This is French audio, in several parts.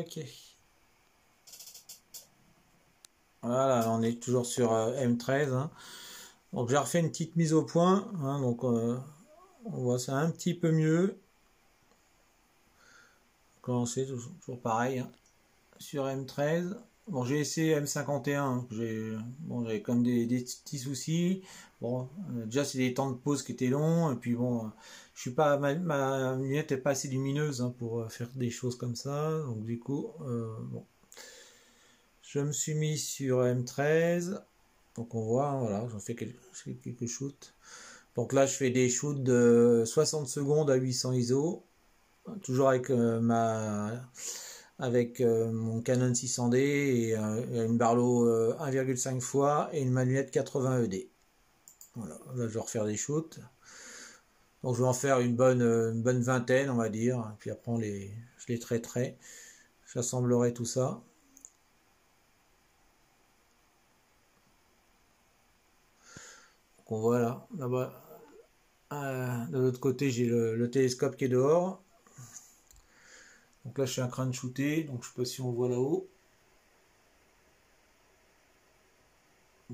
Ok. Voilà, on est toujours sur M13. Hein. Donc j'ai refait une petite mise au point. Hein, donc on voit ça un petit peu mieux. Commencer toujours pareil. Hein, sur M13. Bon, j'ai essayé M51. Hein, j'avais quand même des petits soucis. Bon, déjà c'est des temps de pause qui étaient longs. Et puis bon, je suis pas ma lunette est pas assez lumineuse hein, pour faire des choses comme ça. Donc du coup, bon. Je me suis mis sur M13. Donc on voit, hein, voilà, j'en fais quelques shoots. Donc là, je fais des shoots de 60 secondes à 800 ISO. Toujours avec mon Canon 600D et une Barlow 1,5 fois et une manette 80 ED. Voilà, là je vais refaire des shoots. Donc je vais en faire une bonne vingtaine, on va dire. Puis après, je les traiterai. J'assemblerai tout ça. Donc on voit là-bas. De l'autre côté, j'ai le télescope qui est dehors. Donc là, je suis en train de shooter. Donc je sais pas si on voit là-haut.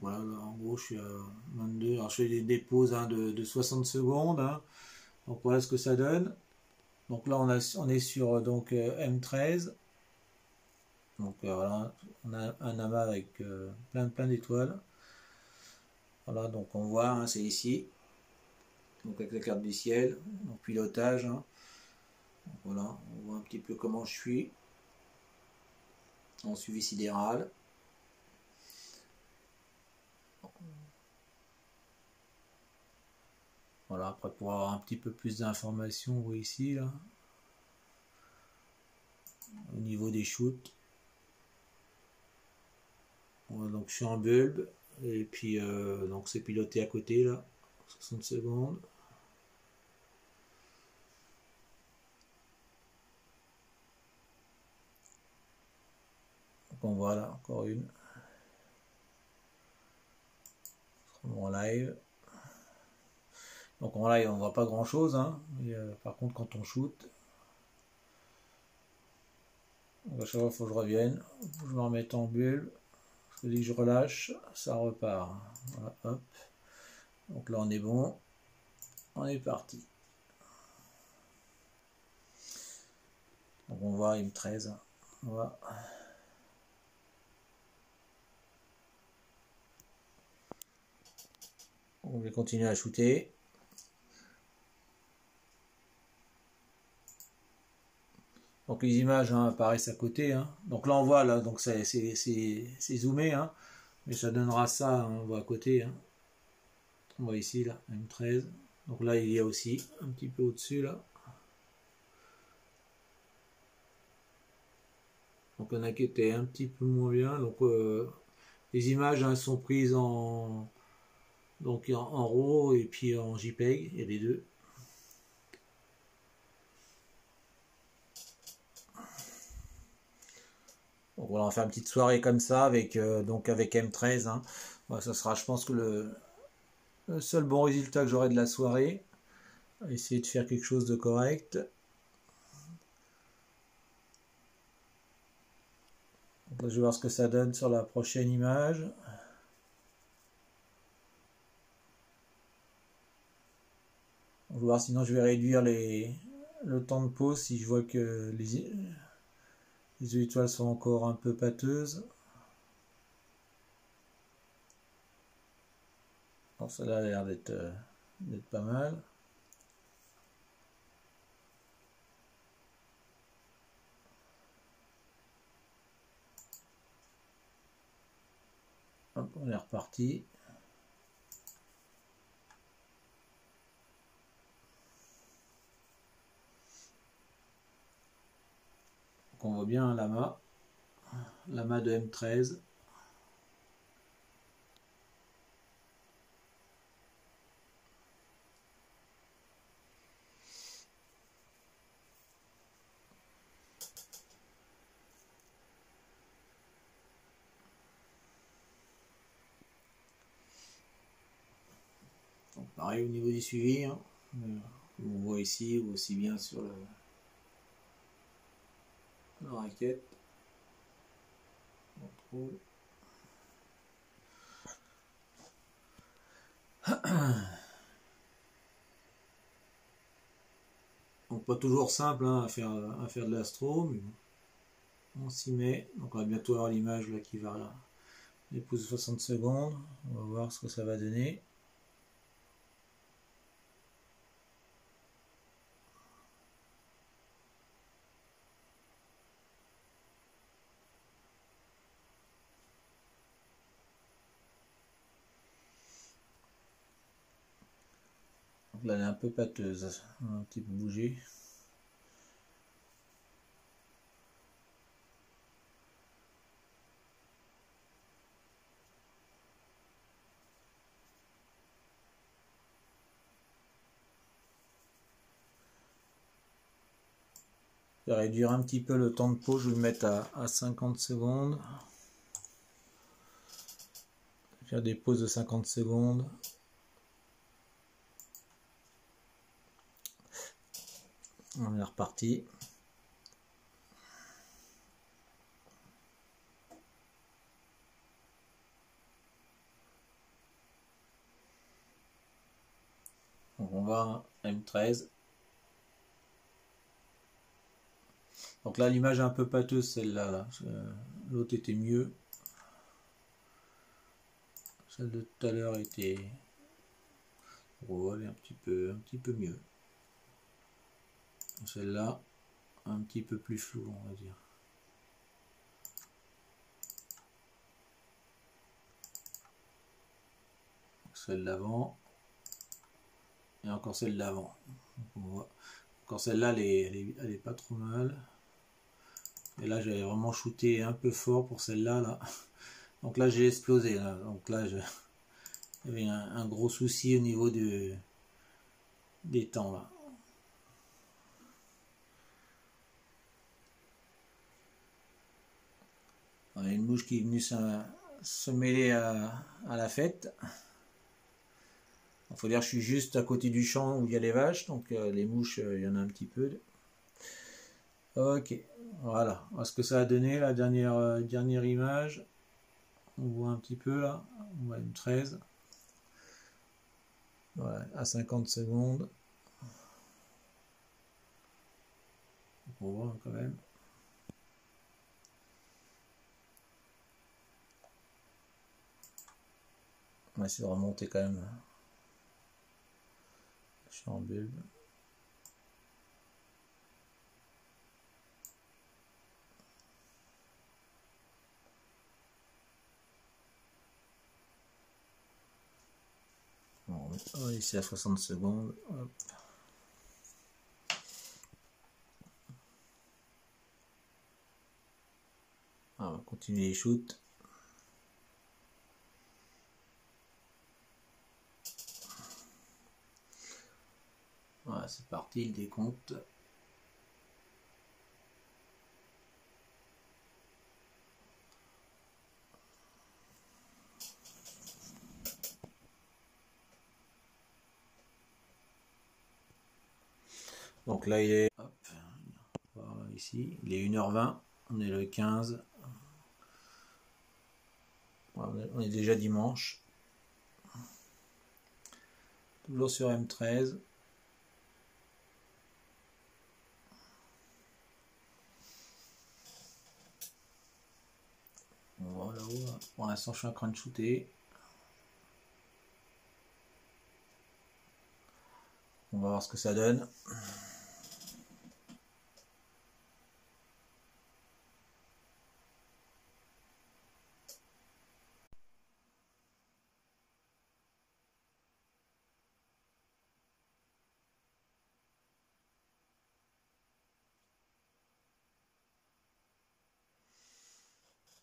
Voilà, là, en gros, je suis à 22. Alors je fais des pauses hein, de 60 secondes. Hein. Donc voilà ce que ça donne. Donc là, on est sur donc M13. Donc voilà, on a un amas avec plein d'étoiles. Voilà, donc on voit, hein, c'est ici. Donc avec la carte du ciel, donc pilotage. Hein. Donc voilà, on voit un petit peu comment je suis en suivi sidéral. Voilà, après pour avoir un petit peu plus d'informations, vous voyez ici, là, au niveau des shoots. Voilà, donc je suis en bulbe, et puis donc c'est piloté à côté, là, 60 secondes. Donc on voit là, encore une. En live. Donc en live, on voit pas grand chose, hein, mais, par contre, quand on shoot, à chaque fois, il faut que je revienne, faut que je me remette en bulbe. Dès que je relâche, ça repart. Voilà, hop. Donc là, on est bon. On est parti. Donc on voit M13. On va. On va continuer à shooter. Donc les images hein, apparaissent à côté. Hein. Donc là on voit là, donc c'est zoomé, hein, mais ça donnera ça, hein, on voit à côté. Hein. On voit ici là, M13. Donc là il y a aussi un petit peu au-dessus là. Donc on a qui était un petit peu moins bien. Donc les images hein, sont prises en RAW et puis en JPEG, il y a les deux. Donc voilà, on va faire une petite soirée comme ça avec donc avec M13. Hein. Voilà, ça sera, je pense que le seul bon résultat que j'aurai de la soirée. Essayer de faire quelque chose de correct. Donc là, je vais voir ce que ça donne sur la prochaine image. On va voir, sinon je vais réduire le temps de pause si je vois que les étoiles sont encore un peu pâteuses. Bon, celle-là a l'air d'être pas mal. Hop, on est reparti. Donc on voit bien un l'amas de M13. Donc pareil au niveau du suivi, hein. On voit ici ou aussi bien sur la raquette. trop. Donc pas toujours simple hein, à faire de l'astro, mais bon, on s'y met. Donc on va bientôt avoir l'image là qui va dépouser 60 secondes. On va voir ce que ça va donner. Donc là elle est un peu pâteuse, on va un petit peu bouger. Je vais réduire un petit peu le temps de pause, je vais le mettre à 50 secondes. Faire des pauses de 50 secondes. On est reparti. Donc on va à M13. Donc là l'image est un peu pâteuse celle-là. Là. L'autre était mieux. Celle de tout à l'heure était un petit peu mieux. Celle-là un petit peu plus floue on va dire. Celle d'avant et encore celle d'avant. Encore celle-là elle est pas trop mal. Et là j'avais vraiment shooté un peu fort pour celle-là là. Donc là j'ai explosé là. Donc là il y avait un gros souci au niveau des temps là. On a une mouche qui est venue se mêler à la fête. Il faut dire que je suis juste à côté du champ où il y a les vaches, donc les mouches, il y en a un petit peu. Ok, voilà. Ce que ça a donné, la dernière image. On voit un petit peu là, on voit une 13. Voilà, à 50 secondes. On voit quand même. On va essayer de remonter quand même. Je suis en bulbe. Bon, on va ici à 60 secondes. Hop. On va continuer les shoots. Voilà, c'est parti, le décompte. Donc là il est, hop, voilà, ici, il est 1h20, on est le 15. On est déjà dimanche. Toujours sur M13. Voilà, pour l'instant je suis en train de shooter. On va voir ce que ça donne.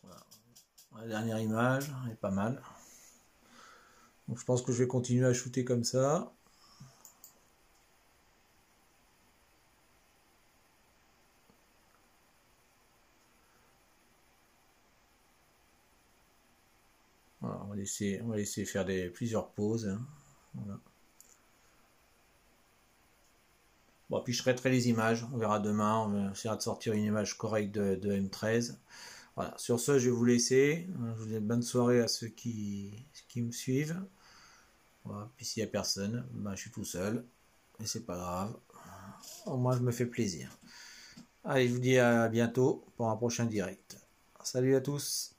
Voilà. La dernière image est pas mal. Donc je pense que je vais continuer à shooter comme ça. Voilà, on va laisser faire plusieurs pauses. Hein. Voilà. Bon, puis je traiterai les images. On verra demain. On essaiera de sortir une image correcte de M13. Voilà, sur ce, je vais vous laisser. Je vous dis bonne soirée à ceux qui me suivent. Voilà. Puis s'il n'y a personne, ben, je suis tout seul. Et c'est pas grave. Au moins, je me fais plaisir. Allez, je vous dis à bientôt pour un prochain direct. Salut à tous.